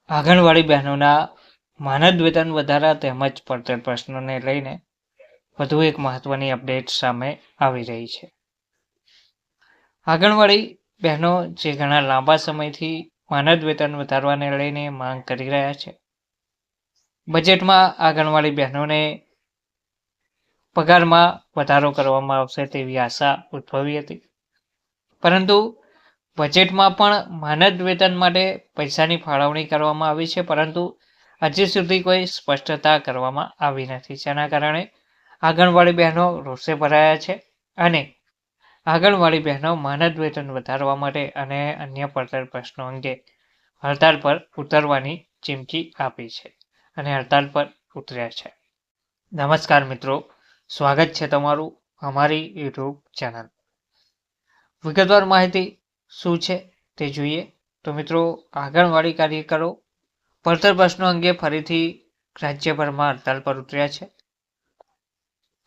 આંગણવાડી બહેનોના માનદ વેતન વધારા તેમજ પડતર પ્રશ્નોને લઈને વધુ એક મહત્વની અપડેટ સામે આવી રહી છે. આંગણવાડી બહેનો જે ઘણા લાંબા સમયથી માનદ વેતન વધારવાને લઈને માંગ કરી રહ્યા છે. બજેટમાં આંગણવાડી બહેનોને પગારમાં વધારો કરવામાં આવશે તેવી આશા ઉદ્ભવી હતી, પરંતુ બજેટમાં પણ માનદ વેતન માટે પૈસાની ફાળવણી કરવામાં આવી છે, પરંતુ હજી સુધી કોઈ સ્પષ્ટતા કરવામાં આવી નથી, જેના કારણે આંગણવાડી બહેનો રોષે ભરાયા છે અને આંગણવાડી બહેનો માનદ વેતન વધારવા માટે અને અન્ય પડતર પ્રશ્નો અંગે હડતાળ પર ઉતરવાની ચીમકી આપી છે અને હડતાળ પર ઉતર્યા છે. નમસ્કાર મિત્રો, સ્વાગત છે તમારું અમારી યુટ્યુબ ચેનલ. વિગતવાર માહિતી શું છે તે જોઈએ તો મિત્રો, આંગણવાડી કાર્યકરો પડતર પ્રશ્નો અંગે ફરીથી રાજ્યભરમાં હડતાળ પર ઉતર્યા છે.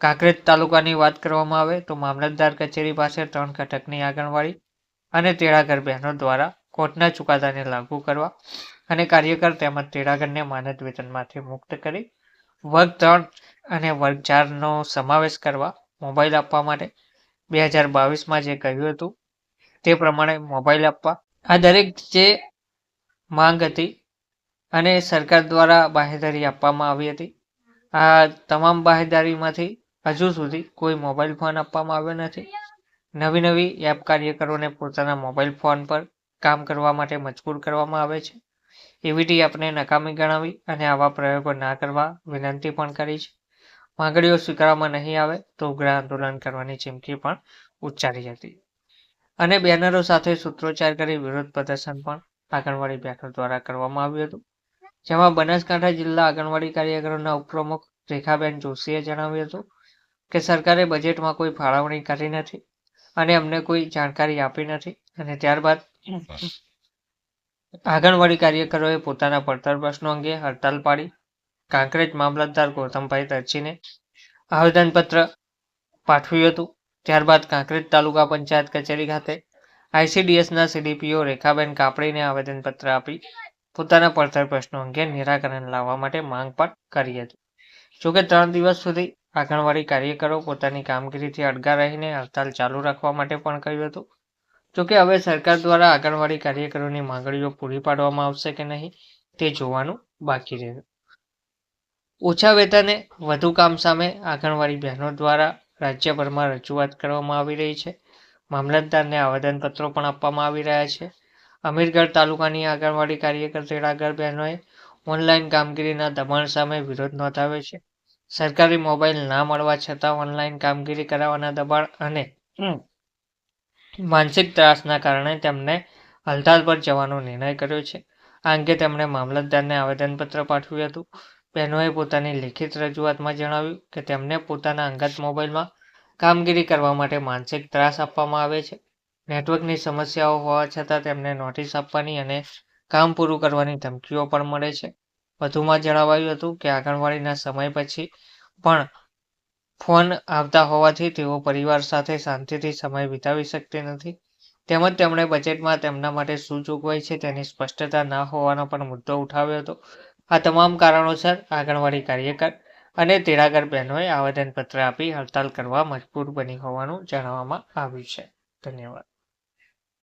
કાંકરેજ તાલુકાની વાત કરવામાં આવે તો મામલતદાર કચેરી પાસે 3 ઘટકની આંગણવાડી અને તેડાગર બહેનો દ્વારા કોર્ટના ચુકાદાને લાગુ કરવા અને કાર્યકર તેમજ તેડાગરને માનદ વેતનમાંથી મુક્ત કરી વર્ગ 3 અને વર્ગ 4નો સમાવેશ કરવા મોબાઈલ આપવા માટે 2022માં જે કહ્યું હતું તે પ્રમાણે મોબાઈલ આપવા, આ દરેક જે માંગ હતી અને સરકાર દ્વારા બાહેધરી આપવામાં આવી હતી, આ તમામ બાહેધરીમાંથી હજુ સુધી કોઈ મોબાઈલ ફોન આપવામાં આવ્યો નથી. નવી એપ કાર્યકરોને પોતાના મોબાઈલ ફોન પર કામ કરવા માટે મજબૂર કરવામાં આવે છે. એવીટી એપને નકામી ગણાવી અને આવા પ્રયોગો ના કરવા વિનંતી પણ કરી છે. માંગણીઓ સ્વીકારવામાં નહીં આવે તો ઉગ્ર આંદોલન કરવાની ચીમકી પણ ઉચ્ચારી હતી અને બેનરો સાથે સૂત્રોચ્ચાર કરી વિરોધ પ્રદર્શન પણ આંગણવાડી બહેનો દ્વારા કરવામાં આવ્યું હતું, જેમાં બનાસકાંઠા જિલ્લા આંગણવાડી કાર્યકરોના ઉપપ્રમુખ રેખાબેન જોશીએ જણાવ્યું હતું કે સરકારે બજેટમાં કોઈ ફાળવણી કરી નથી અને અમને કોઈ જાણકારી આપી નથી. અને ત્યારબાદ આંગણવાડી કાર્યકરોએ પોતાના પડતર પ્રશ્નો અંગે હડતાલ પાડી કાંકરેજ મામલતદાર ગૌતમભાઈ દરજીને આવેદનપત્ર પાઠવ્યું હતું. ત્યારબાદ કાંકરેજ તાલુકા પંચાયત કચેરી ખાતે ICDSના CDPO રેખાબેન કાપડીને આવેદનપત્ર આપી પોતાના પડતર પ્રશ્નો અંગે નિરાકરણ લાવવા માટે માંગ પણ કરી હતી. જોકે 3 દિવસ સુધી આંગણવાડી કાર્યકરો પોતાની કામગીરીથી અડગા રહીને હડતાલ ચાલુ રાખવા માટે પણ કહ્યું હતું. જોકે હવે સરકાર દ્વારા આંગણવાડી કાર્યકરોની માંગણીઓ પૂરી પાડવામાં આવશે કે નહીં તે જોવાનું બાકી રહ્યું. ઓછા વેતને વધુ કામ સામે આંગણવાડી બહેનો દ્વારા રાજ્યભરમાં રજૂઆત કરવામાં આવી રહી છે. મામલતદારને આવેદનપત્રો પણ આપવામાં આવી રહ્યા છે. અમીરગઢ તાલુકાની આંગણવાડી કાર્યકર તેડાગર બહેનોએ ઓનલાઈન કામગીરીના દબાણ સામે વિરોધ નોંધાવ્યો છે. સરકારી મોબાઈલ ના મળવા છતાં ઓનલાઈન કામગીરી કરાવવાના દબાણ અને માનસિક ત્રાસના કારણે તેમને હડતાળ પર જવાનો નિર્ણય કર્યો છે. આ અંગે તેમણે મામલતદારને આવેદનપત્ર પાઠવ્યું હતું. બહેનોએ પોતાની લેખિત રજૂઆતમાં જણાવ્યું કે તેમને પોતાના અંગત મોબાઈલમાં કામગીરી કરવા માટે માનસિક ત્રાસ આપવામાં આવે છે. નેટવર્કની સમસ્યાઓ હોવા છતાં તેમને નોટિસ આપવાની અને કામ પૂરું કરવાની ધમકીઓ પણ મળે છે. વધુમાં જણાવાયું હતું કે આંગણવાડીના સમય પછી પણ ફોન આવતા હોવાથી તેઓ પરિવાર સાથે શાંતિથી સમય વિતાવી શકતી નથી. તેમજ તેમણે બજેટમાં તેમના માટે શું જોગવાઈ છે તેની સ્પષ્ટતા ના હોવાનો પણ મુદ્દો ઉઠાવ્યો હતો. આ તમામ કારણોસર આંગણવાડી કાર્યકર અને તેડાગર બહેનોએ આવેદનપત્ર આપી હડતાળ કરવા મજબૂર બની હોવાનું જણાવવામાં આવ્યું છે. ધન્યવાદ.